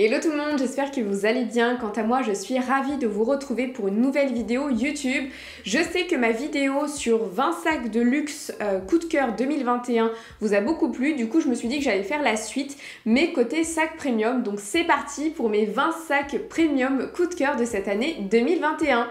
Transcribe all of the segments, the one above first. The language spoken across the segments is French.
Hello tout le monde, j'espère que vous allez bien. Quant à moi, je suis ravie de vous retrouver pour une nouvelle vidéo YouTube. Je sais que ma vidéo sur 20 sacs de luxe coup de cœur 2021 vous a beaucoup plu. Du coup, je me suis dit que j'allais faire la suite, mais côté sac premium. Donc c'est parti pour mes 20 sacs premium coup de cœur de cette année 2021.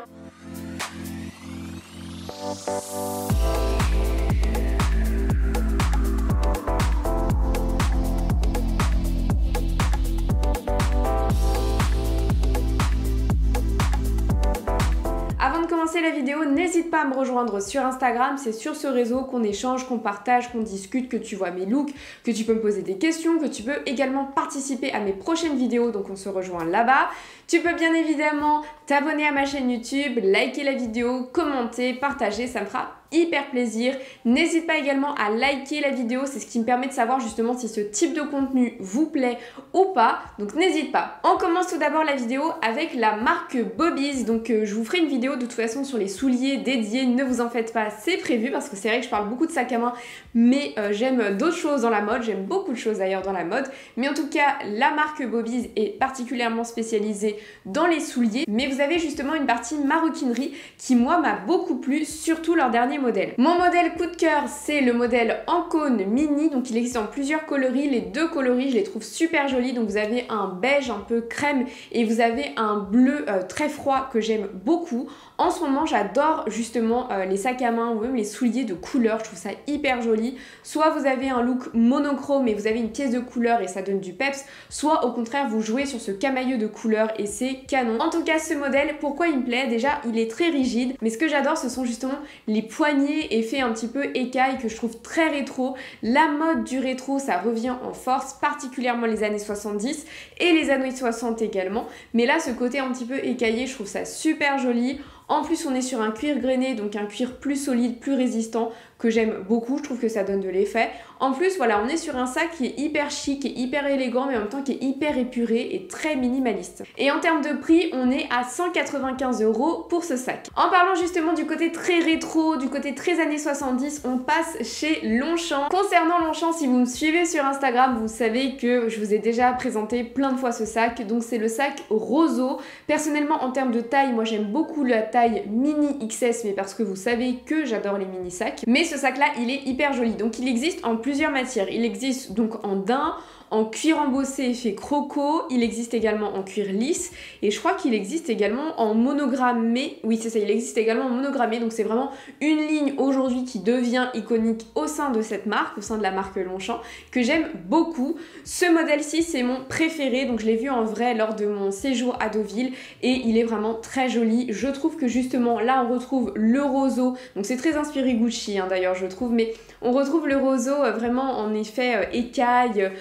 Avant de commencer la vidéo, n'hésite pas à me rejoindre sur Instagram, c'est sur ce réseau qu'on échange, qu'on partage, qu'on discute, que tu vois mes looks, que tu peux me poser des questions, que tu peux également participer à mes prochaines vidéos, donc on se rejoint là-bas. Tu peux bien évidemment t'abonner à ma chaîne YouTube, liker la vidéo, commenter, partager, ça me fera hyper plaisir. N'hésite pas également à liker la vidéo, c'est ce qui me permet de savoir justement si ce type de contenu vous plaît ou pas, donc n'hésite pas. On commence tout d'abord la vidéo avec la marque Bobby's, donc je vous ferai une vidéo de toute façon sur les souliers dédiés, ne vous en faites pas, c'est prévu parce que c'est vrai que je parle beaucoup de sacs à main, mais j'aime d'autres choses dans la mode, j'aime beaucoup de choses d'ailleurs dans la mode, mais en tout cas la marque Bobby's est particulièrement spécialisée dans les souliers, mais vous avez justement une partie maroquinerie qui moi m'a beaucoup plu, surtout leur dernier modèle. Mon modèle coup de cœur, c'est le modèle en cône mini, donc il existe en plusieurs coloris, les deux coloris je les trouve super jolis, donc vous avez un beige un peu crème et vous avez un bleu très froid que j'aime beaucoup. En ce moment j'adore justement les sacs à main ou même les souliers de couleur, je trouve ça hyper joli. Soit vous avez un look monochrome et vous avez une pièce de couleur et ça donne du peps, soit au contraire vous jouez sur ce camailleux de couleur et c'est canon. En tout cas ce modèle, pourquoi il me plaît? Déjà il est très rigide, mais ce que j'adore ce sont justement les poignées effet un petit peu écaille que je trouve très rétro. La mode du rétro ça revient en force, particulièrement les années 70 et les années 60 également, mais là ce côté un petit peu écaillé je trouve ça super joli. En plus on est sur un cuir grainé, donc un cuir plus solide, plus résistant, que j'aime beaucoup, je trouve que ça donne de l'effet. En plus voilà, on est sur un sac qui est hyper chic et hyper élégant, mais en même temps qui est hyper épuré et très minimaliste. Et en termes de prix, on est à 195 € pour ce sac. En parlant justement du côté très rétro, du côté très années 70, on passe chez Longchamp. Concernant Longchamp, si vous me suivez sur Instagram, vous savez que je vous ai déjà présenté plein de fois ce sac, donc c'est le sac Roseau. Personnellement en termes de taille, moi j'aime beaucoup la taille mini XS, mais parce que vous savez que j'adore les mini sacs. Mais ce sac là il est hyper joli, donc il existe en plusieurs matières. Il existe donc en daim, en cuir embossé effet croco, il existe également en cuir lisse et je crois qu'il existe également en monogrammé. Oui c'est ça, il existe également en monogrammé, donc c'est vraiment une ligne aujourd'hui qui devient iconique au sein de cette marque, au sein de la marque Longchamp, que j'aime beaucoup. Ce modèle-ci c'est mon préféré, donc je l'ai vu en vrai lors de mon séjour à Deauville et il est vraiment très joli. Je trouve que justement là on retrouve le roseau, donc c'est très inspiré Gucci hein, d'ailleurs je trouve, mais on retrouve le roseau vraiment en effet écaille,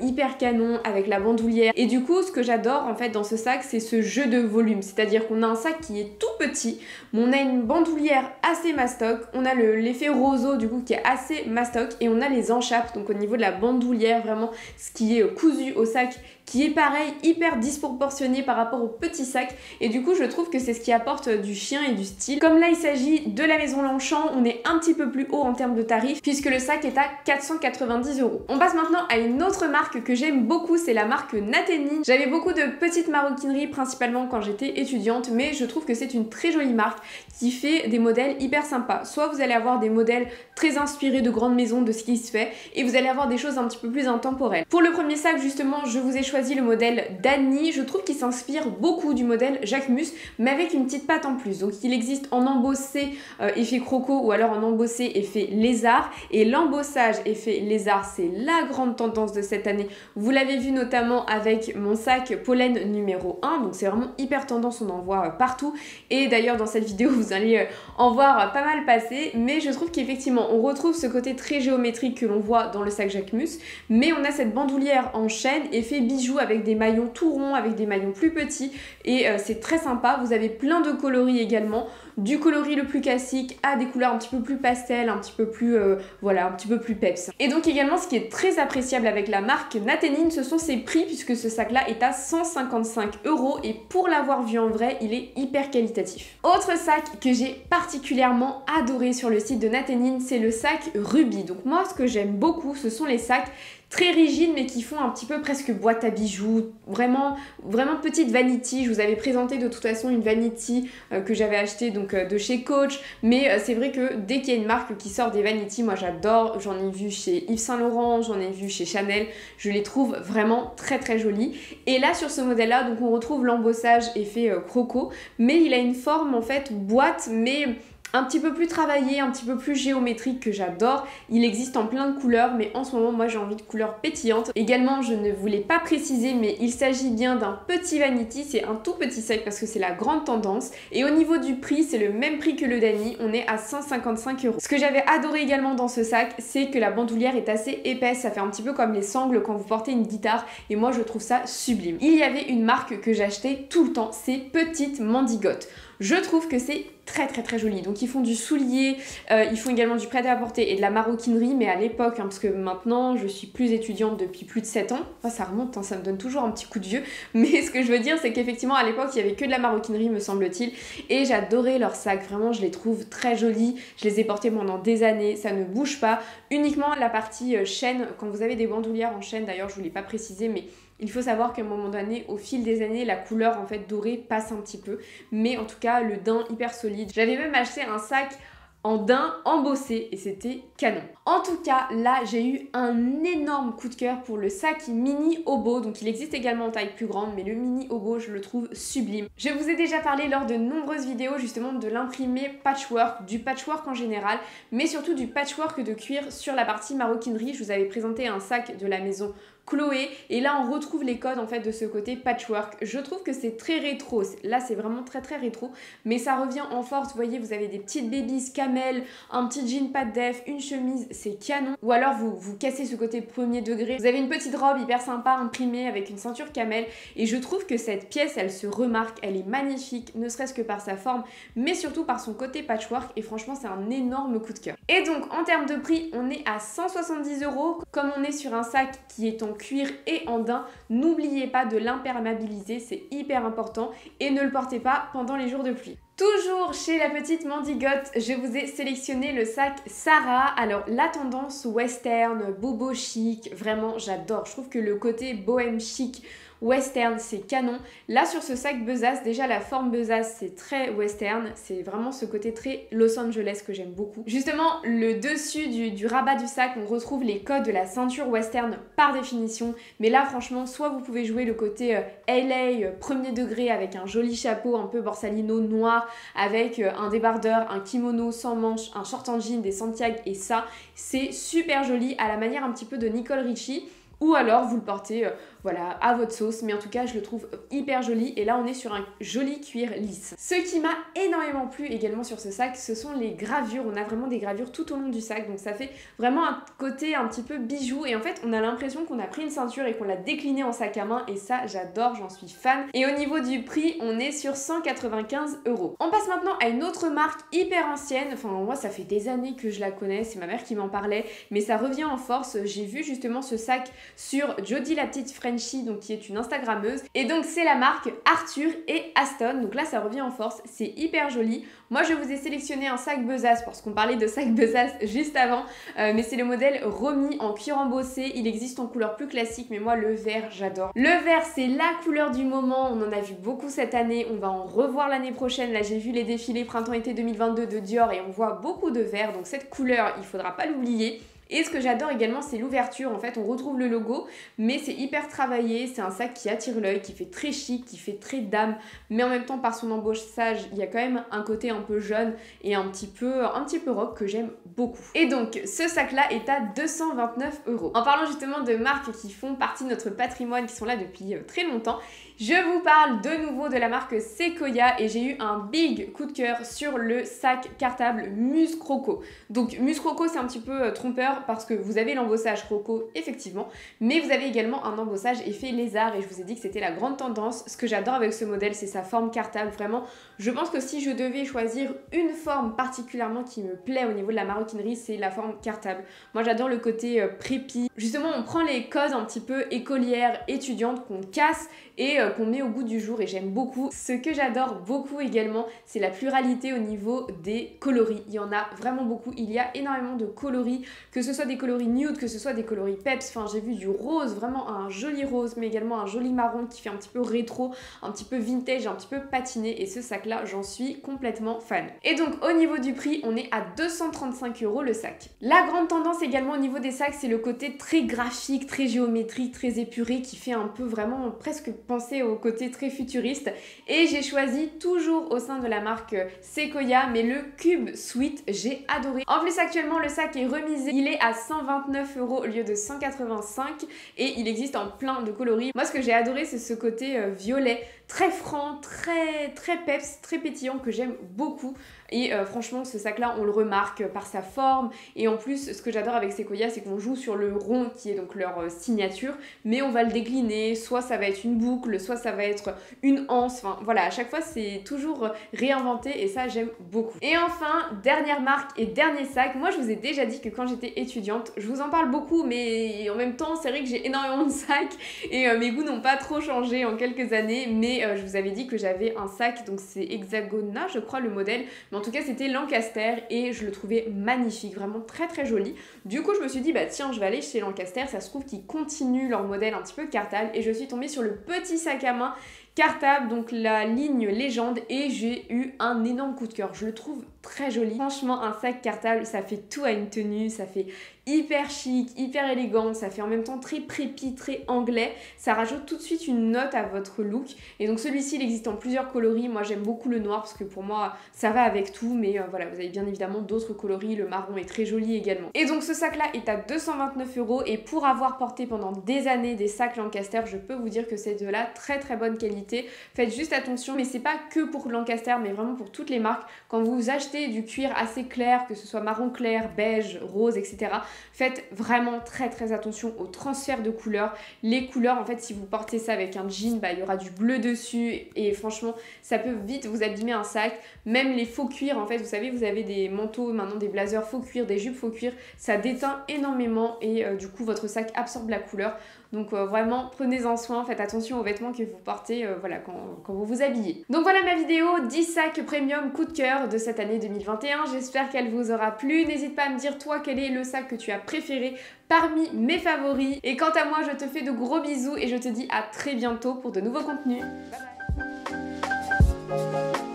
hyper canon avec la bandoulière. Et du coup ce que j'adore en fait dans ce sac c'est ce jeu de volume, c'est à dire qu'on a un sac qui est tout petit mais on a une bandoulière assez mastoc, on a l'effet roseau du coup qui est assez mastoc et on a les enchappes, donc au niveau de la bandoulière vraiment ce qui est cousu au sac qui est pareil hyper disproportionné par rapport au petit sac, et du coup je trouve que c'est ce qui apporte du chien et du style. Comme là il s'agit de la maison Longchamp, on est un petit peu plus haut en termes de tarifs puisque le sac est à 490 €. On passe maintenant à une autre marque que j'aime beaucoup, c'est la marque Natenin. J'avais beaucoup de petites maroquineries principalement quand j'étais étudiante, mais je trouve que c'est une très jolie marque qui fait des modèles hyper sympas. Soit vous allez avoir des modèles très inspirés de grandes maisons, de ce qui se fait, et vous allez avoir des choses un petit peu plus intemporelles. Pour le premier sac justement je vous ai choisi le modèle Dany, je trouve qu'il s'inspire beaucoup du modèle Jacquemus mais avec une petite patte en plus. Donc il existe en embossé effet croco ou alors en embossé effet lézard, et l'embossage effet lézard c'est la grande tendance de cette année. Vous l'avez vu notamment avec mon sac Pollen numéro 1, donc c'est vraiment hyper tendance, on en voit partout, et d'ailleurs dans cette vidéo vous allez en voir pas mal passer, mais je trouve qu'effectivement on retrouve ce côté très géométrique que l'on voit dans le sac Jacquemus, mais on a cette bandoulière en chaîne effet bijou avec des maillons tout ronds, avec des maillons plus petits, et c'est très sympa. Vous avez plein de coloris également, du coloris le plus classique à des couleurs un petit peu plus pastel, un petit peu plus voilà, un petit peu plus peps. Et donc également ce qui est très appréciable avec la marque Natenin, ce sont ses prix, puisque ce sac là est à 155 € et pour l'avoir vu en vrai il est hyper qualitatif. Autre sac que j'ai particulièrement adoré sur le site de Natenin, c'est le sac Ruby. Donc moi ce que j'aime beaucoup ce sont les sacs très rigides mais qui font un petit peu presque boîte à bijoux, vraiment petite vanity. Je vous avais présenté de toute façon une vanity que j'avais achetée donc de chez Coach, mais c'est vrai que dès qu'il y a une marque qui sort des vanity, moi j'adore. J'en ai vu chez Yves Saint Laurent, j'en ai vu chez Chanel, je les trouve vraiment très jolies. Et là sur ce modèle là, donc on retrouve l'embossage effet croco, mais il a une forme en fait boîte, mais un petit peu plus travaillé, un petit peu plus géométrique que j'adore. Il existe en plein de couleurs, mais en ce moment, moi, j'ai envie de couleurs pétillantes. Également, je ne voulais pas préciser, mais il s'agit bien d'un petit vanity. C'est un tout petit sac parce que c'est la grande tendance. Et au niveau du prix, c'est le même prix que le Dany. On est à 155 €. Ce que j'avais adoré également dans ce sac, c'est que la bandoulière est assez épaisse. Ça fait un petit peu comme les sangles quand vous portez une guitare. Et moi, je trouve ça sublime. Il y avait une marque que j'achetais tout le temps, c'est Petite Mandigote. Je trouve que c'est très joli. Donc ils font du soulier, ils font également du prêt-à-porter et de la maroquinerie, mais à l'époque, parce que maintenant je suis plus étudiante depuis plus de 7 ans, enfin, ça remonte, ça me donne toujours un petit coup de vieux, mais ce que je veux dire c'est qu'effectivement à l'époque il y avait que de la maroquinerie me semble-t-il, et j'adorais leurs sacs, vraiment je les trouve très jolis, je les ai portés pendant des années, ça ne bouge pas, uniquement la partie chaîne, quand vous avez des bandoulières en chaîne, d'ailleurs je ne vous l'ai pas précisé, mais il faut savoir qu'à un moment donné, au fil des années, la couleur en fait dorée passe un petit peu. Mais en tout cas, le daim hyper solide. J'avais même acheté un sac en daim embossé et c'était canon. En tout cas, là, j'ai eu un énorme coup de cœur pour le sac mini Obo. Donc il existe également en taille plus grande, mais le mini Obo, je le trouve sublime. Je vous ai déjà parlé lors de nombreuses vidéos justement de l'imprimé patchwork, du patchwork en général, mais surtout du patchwork de cuir sur la partie maroquinerie. Je vous avais présenté un sac de la maison Chloé, et là on retrouve les codes en fait de ce côté patchwork. Je trouve que c'est très rétro, là c'est vraiment très rétro, mais ça revient en force. Vous voyez, vous avez des petites babies camel, un petit jean pas de def, une chemise, c'est canon. Ou alors vous cassez ce côté premier degré, vous avez une petite robe hyper sympa imprimée avec une ceinture camel, et je trouve que cette pièce elle se remarque, elle est magnifique, ne serait-ce que par sa forme, mais surtout par son côté patchwork, et franchement c'est un énorme coup de cœur. Et donc en termes de prix, on est à 170 €, comme on est sur un sac qui est en cuir et en daim, n'oubliez pas de l'imperméabiliser, c'est hyper important, et ne le portez pas pendant les jours de pluie. Toujours chez la petite Mandigote, je vous ai sélectionné le sac Sarah. Alors la tendance western, bobo chic, vraiment j'adore. Je trouve que le côté bohème chic, western, c'est canon. Là sur ce sac besace, déjà la forme besace c'est très western, c'est vraiment ce côté très Los Angeles que j'aime beaucoup. Justement le dessus du rabat du sac, on retrouve les codes de la ceinture western par définition, mais là franchement soit vous pouvez jouer le côté LA premier degré avec un joli chapeau un peu borsalino noir, avec un débardeur, un kimono sans manches, un short en jean, des Santiago, et ça c'est super joli à la manière un petit peu de Nicole Richie. Ou alors vous le portez voilà, à votre sauce, mais en tout cas je le trouve hyper joli, et là on est sur un joli cuir lisse. Ce qui m'a énormément plu également sur ce sac, ce sont les gravures. On a vraiment des gravures tout au long du sac, donc ça fait vraiment un côté un petit peu bijou, et en fait on a l'impression qu'on a pris une ceinture et qu'on l'a déclinée en sac à main, et ça j'adore, j'en suis fan. Et au niveau du prix, on est sur 195 €. On passe maintenant à une autre marque hyper ancienne, enfin moi ça fait des années que je la connais, c'est ma mère qui m'en parlait, mais ça revient en force. J'ai vu justement ce sac sur Jodie la petite Frenchie, donc qui est une Instagrammeuse, et donc c'est la marque Arthur et Aston. Donc là ça revient en force, c'est hyper joli. Moi je vous ai sélectionné un sac besace parce qu'on parlait de sac besace juste avant, mais c'est le modèle Romy en cuir embossé. Il existe en couleur plus classique, mais moi le vert j'adore. Le vert c'est la couleur du moment, on en a vu beaucoup cette année, on va en revoir l'année prochaine. Là j'ai vu les défilés printemps-été 2022 de Dior et on voit beaucoup de vert, donc cette couleur il faudra pas l'oublier. Et ce que j'adore également, c'est l'ouverture. En fait, on retrouve le logo, mais c'est hyper travaillé. C'est un sac qui attire l'œil, qui fait très chic, qui fait très dame, mais en même temps, par son embossage, il y a quand même un côté un peu jeune et un petit peu rock que j'aime beaucoup. Et donc, ce sac-là est à 229 €. En parlant justement de marques qui font partie de notre patrimoine, qui sont là depuis très longtemps, je vous parle de nouveau de la marque Sequoia, et j'ai eu un big coup de cœur sur le sac cartable Muse Croco. Donc Muse Croco c'est un petit peu trompeur parce que vous avez l'embossage croco effectivement, mais vous avez également un embossage effet lézard, et je vous ai dit que c'était la grande tendance. Ce que j'adore avec ce modèle, c'est sa forme cartable. Vraiment, je pense que si je devais choisir une forme particulièrement qui me plaît au niveau de la maroquinerie, c'est la forme cartable. Moi j'adore le côté prépi. Justement on prend les codes un petit peu écolières, étudiantes qu'on casse et qu'on met au goût du jour, et j'aime beaucoup. Ce que j'adore beaucoup également, c'est la pluralité au niveau des coloris. Il y en a vraiment beaucoup, il y a énormément de coloris, que ce ce soit des coloris nude, que ce soit des coloris peps, enfin j'ai vu du rose, vraiment un joli rose, mais également un joli marron qui fait un petit peu rétro, un petit peu vintage, un petit peu patiné, et ce sac là j'en suis complètement fan. Et donc au niveau du prix, on est à 235 € le sac. La grande tendance également au niveau des sacs, c'est le côté très graphique, très géométrique, très épuré, qui fait un peu vraiment presque penser au côté très futuriste. Et j'ai choisi toujours au sein de la marque Sequoia, mais le Cube Sweet, j'ai adoré. En plus actuellement le sac est remisé, il est à 129 € au lieu de 185 et il existe en plein de coloris. Moi ce que j'ai adoré c'est ce côté violet, très franc, très peps, très pétillant que j'aime beaucoup. Et franchement ce sac là on le remarque par sa forme, et en plus ce que j'adore avec Sequoia c'est qu'on joue sur le rond qui est donc leur signature, mais on va le décliner, soit ça va être une boucle, soit ça va être une anse, enfin voilà, à chaque fois c'est toujours réinventé et ça j'aime beaucoup. Et enfin, dernière marque et dernier sac, moi je vous ai déjà dit que quand j'étais étudiante, je vous en parle beaucoup mais en même temps c'est vrai que j'ai énormément de sacs et mes goûts n'ont pas trop changé en quelques années, mais je vous avais dit que j'avais un sac, donc c'est Hexagona je crois le modèle, mais en tout cas c'était Lancaster et je le trouvais magnifique, vraiment très joli. Du coup je me suis dit bah tiens je vais aller chez Lancaster, ça se trouve qu'ils continuent leur modèle un petit peu cartable, et je suis tombée sur le petit sac à main cartable, donc la ligne légende, et j'ai eu un énorme coup de cœur. Je le trouve très joli. Franchement un sac cartable ça fait tout à une tenue, ça fait hyper chic, hyper élégant, ça fait en même temps très prépi, très anglais, ça rajoute tout de suite une note à votre look. Et donc celui-ci il existe en plusieurs coloris, moi j'aime beaucoup le noir parce que pour moi ça va avec tout, mais voilà vous avez bien évidemment d'autres coloris, le marron est très joli également. Et donc ce sac là est à 229 € et pour avoir porté pendant des années des sacs Lancaster, je peux vous dire que c'est de la très bonne qualité. Faites juste attention, mais c'est pas que pour Lancaster mais vraiment pour toutes les marques, quand vous achetez du cuir assez clair, que ce soit marron clair, beige, rose, etc. Faites vraiment très attention au transfert de couleurs. Les couleurs, en fait, si vous portez ça avec un jean, bah, il y aura du bleu dessus et franchement, ça peut vite vous abîmer un sac. Même les faux cuirs, en fait, vous savez, vous avez des manteaux, maintenant des blazers faux cuir, des jupes faux cuir, ça déteint énormément et du coup, votre sac absorbe la couleur. Donc vraiment, prenez-en soin, faites attention aux vêtements que vous portez voilà, quand vous vous habillez. Donc voilà ma vidéo 10 sacs premium coup de cœur de cette année 2021. J'espère qu'elle vous aura plu. N'hésite pas à me dire toi quel est le sac que tu as préféré parmi mes favoris. Et quant à moi, je te fais de gros bisous et je te dis à très bientôt pour de nouveaux contenus. Bye bye.